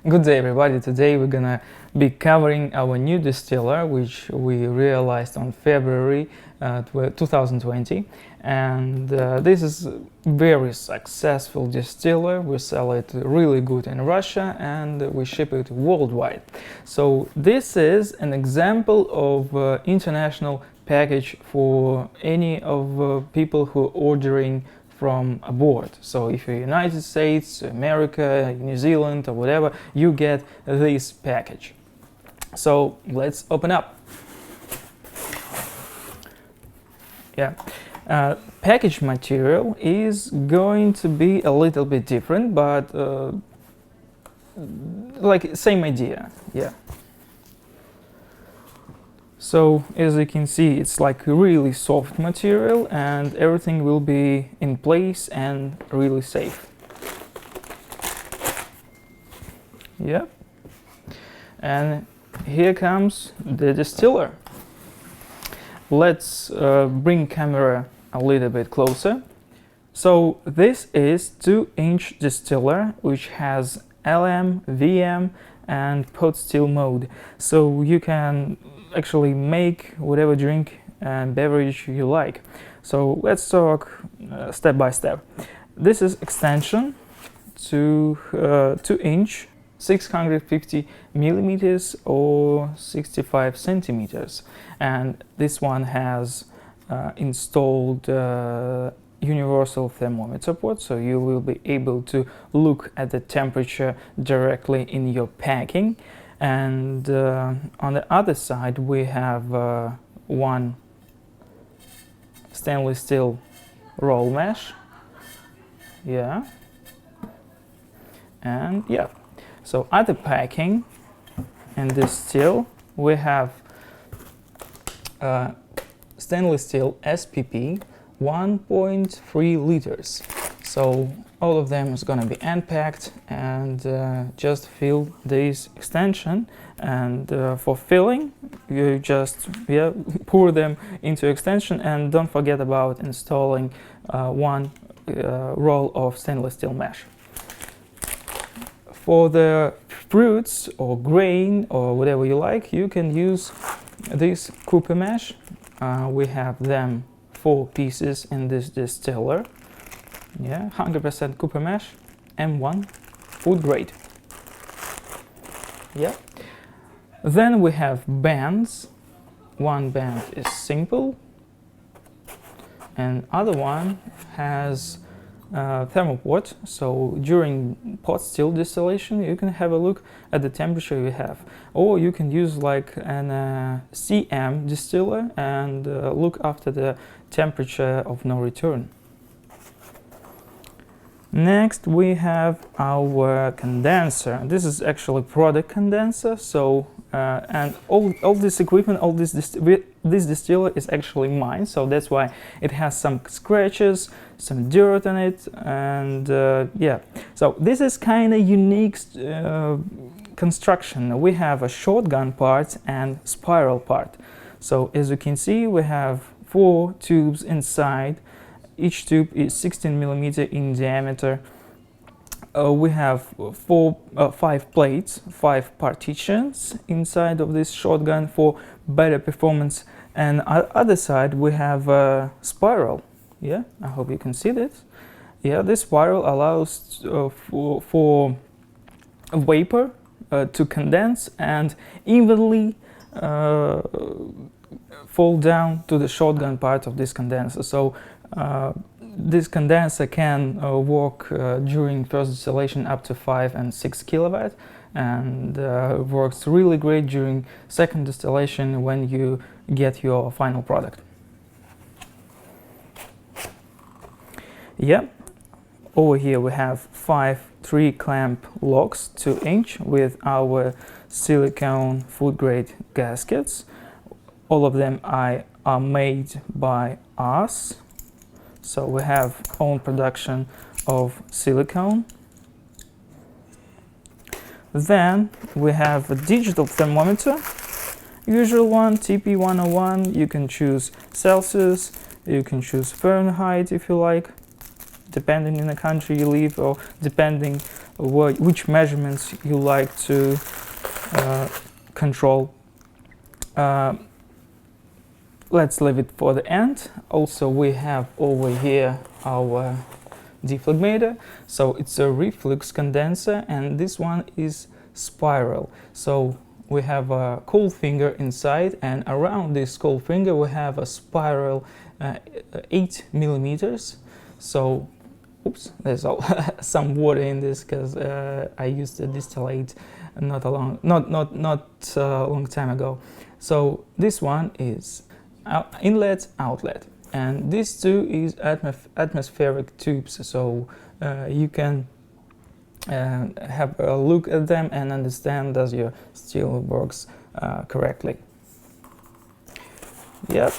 Good day, everybody. Today we're gonna be covering our new distiller, which we realized on February 2020. And this is a very successful distiller. We sell it really good in Russia and we ship it worldwide. So this is an example of international package for any of people who are ordering from abroad. So if you're United States, America, New Zealand or whatever, you get this package. So let's open up. Yeah, package material is going to be a little bit different, but like same idea. Yeah. So as you can see, it's like really soft material and everything will be in place and really safe. Yeah. And here comes the distiller. Let's bring camera a little bit closer. So this is 2-inch distiller which has LM, VM and pot still mode. So you can actually make whatever drink and beverage you like. So let's talk step by step. This is extension to 2-inch, 650 millimeters or 65 centimeters, and this one has installed universal thermometer port, so you will be able to look at the temperature directly in your packing. And on the other side we have one stainless steel roll mesh. Yeah. And yeah, so other packing in this steel we have stainless steel SPP 1.3 liters. So all of them is gonna be unpacked and just fill this extension. And for filling, you just pour them into extension, and don't forget about installing one roll of stainless steel mesh. For the fruits or grain or whatever you like, you can use this Cooper mesh. We have them 4 pieces in this distiller. Yeah, 100% Cooper mesh, M1, food grade. Yeah. Then we have bands. One band is simple, and other one has thermoport. So during pot still distillation, you can have a look at the temperature you have, or you can use like an CM distiller and look after the temperature of no return. Next we have our condenser. This is actually product condenser. So and all this equipment, all this distiller is actually mine, so that's why it has some scratches, some dirt on it, and yeah. So this is kind of unique construction. We have a shotgun part and spiral part. So as you can see, we have 4 tubes inside. Each tube is 16 millimeter in diameter. We have 5 plates, 5 partitions inside of this shotgun for better performance. And on the other side we have a spiral. Yeah, I hope you can see this. Yeah, this spiral allows for vapor to condense and evenly fall down to the shotgun part of this condenser. So this condenser can work during first distillation up to 5 and 6 kilowatt, and works really great during second distillation when you get your final product. Yeah, over here we have 5 3-clamp locks, 2-inch, with our silicone food grade gaskets. All of them are made by us. So we have own production of silicone. Then we have a digital thermometer, usual one, TP101. You can choose Celsius, you can choose Fahrenheit if you like, depending in the country you live, or depending which measurements you like to control. Let's leave it for the end. Also, we have over here our deflegmator. So it's a reflux condenser, and this one is spiral. So we have a cold finger inside, and around this cold finger we have a spiral 8 millimeters. So, oops, there's some water in this because I used a distillate not a long time ago. So this one is inlet, outlet, and these two is atmospheric tubes. So you can have a look at them and understand does your still works correctly. Yep.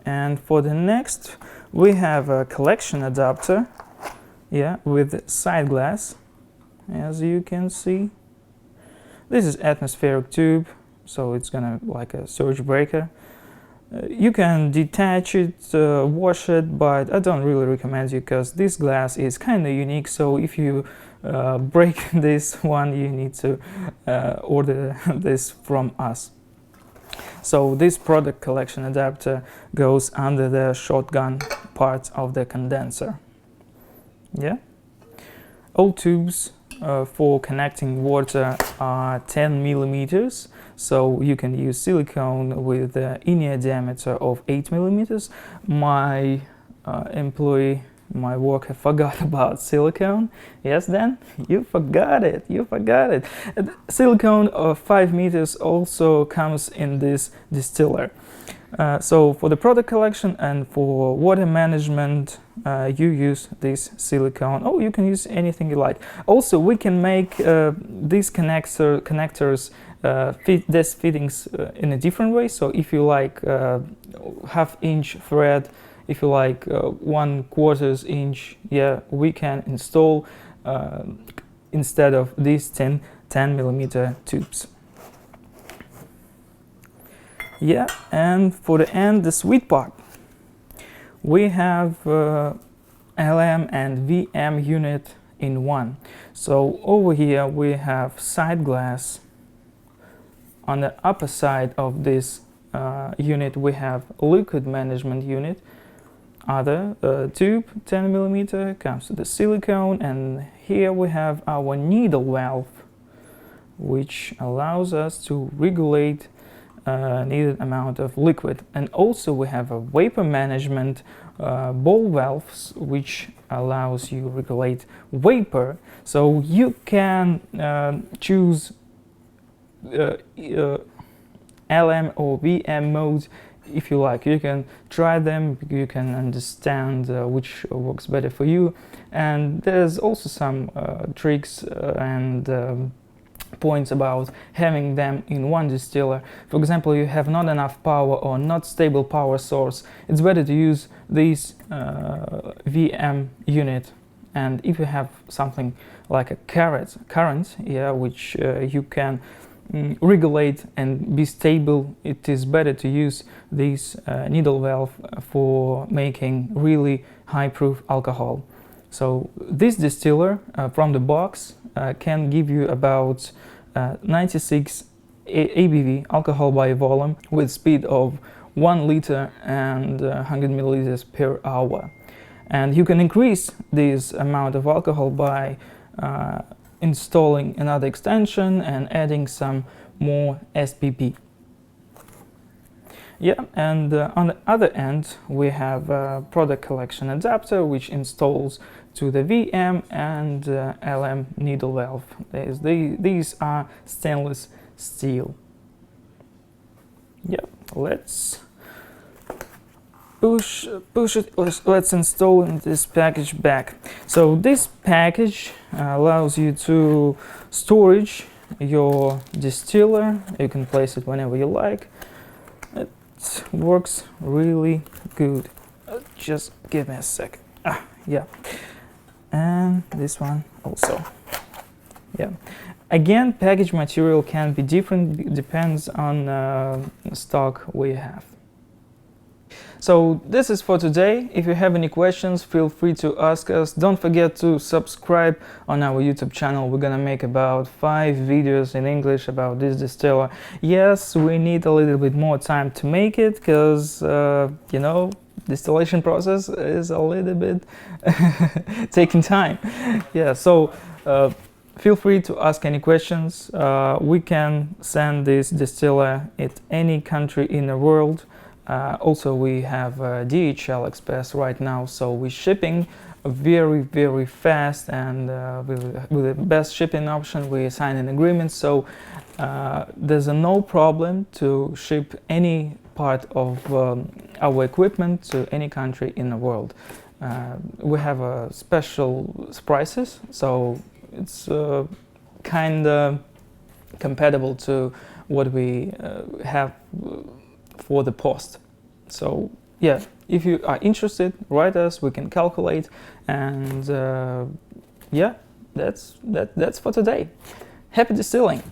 And for the next, we have a collection adapter, yeah, with side glass, as you can see. This is atmospheric tube, so it's gonna like a surge breaker. You can detach it, wash it, but I don't really recommend you because this glass is kind of unique. So if you break this one, you need to order this from us. So this product collection adapter goes under the shotgun part of the condenser. Yeah. All tubes for connecting water are 10 millimeters. So you can use silicone with the inner diameter of 8 millimeters. My employee, my worker forgot about silicone. Yes, Dan, you forgot it. You forgot it. Silicone of 5 meters also comes in this distiller. So for the product collection and for water management, you use this silicone. Oh, you can use anything you like. Also, we can make these connectors these fittings in a different way. So if you like half-inch thread, if you like 1/4 inch, yeah, we can install instead of these 10 millimeter tubes. Yeah, and for the end, the sweet part. We have LM and VM unit in one. So over here we have side glass. On the upper side of this unit we have liquid management unit. Other tube, 10 millimeter, comes to the silicone, and here we have our needle valve, which allows us to regulate needed amount of liquid. And also we have a vapor management ball valves, which allows you regulate vapor. So you can choose LM or VM modes if you like. You can try them, you can understand which works better for you. And there's also some tricks and points about having them in one distiller. For example, you have not enough power or not stable power source, it's better to use this VM unit. And if you have something like a current, yeah, which you can regulate and be stable, it is better to use this needle valve for making really high proof alcohol. So this distiller from the box can give you about 96 ABV, alcohol by volume, with speed of 1 liter and 100 milliliters per hour. And you can increase this amount of alcohol by installing another extension and adding some more SPP. Yeah, and on the other end we have a product collection adapter which installs to the VM and LM needle valve. These are stainless steel. Yeah, let's push it. Let's install this package back. So this package allows you to storage your distiller. You can place it whenever you like. It works really good. Just give me a sec. Yeah, and this one also. Yeah, again, package material can be different, depends on stock we have. So this is for today. If you have any questions, feel free to ask us. Don't forget to subscribe on our YouTube channel. We're gonna make about 5 videos in English about this distiller. Yes, we need a little bit more time to make it because you know, distillation process is a little bit taking time. Yeah, so feel free to ask any questions. We can send this distiller at any country in the world. Also, we have DHL Express right now, so we're shipping very fast, and with the best shipping option, we signed an agreement. So there's no problem to ship any part of our equipment to any country in the world. We have special prices, so it's kind of compatible to what we have for the post. So yeah, if you are interested, write us, we can calculate, and yeah, that's for today. Happy distilling!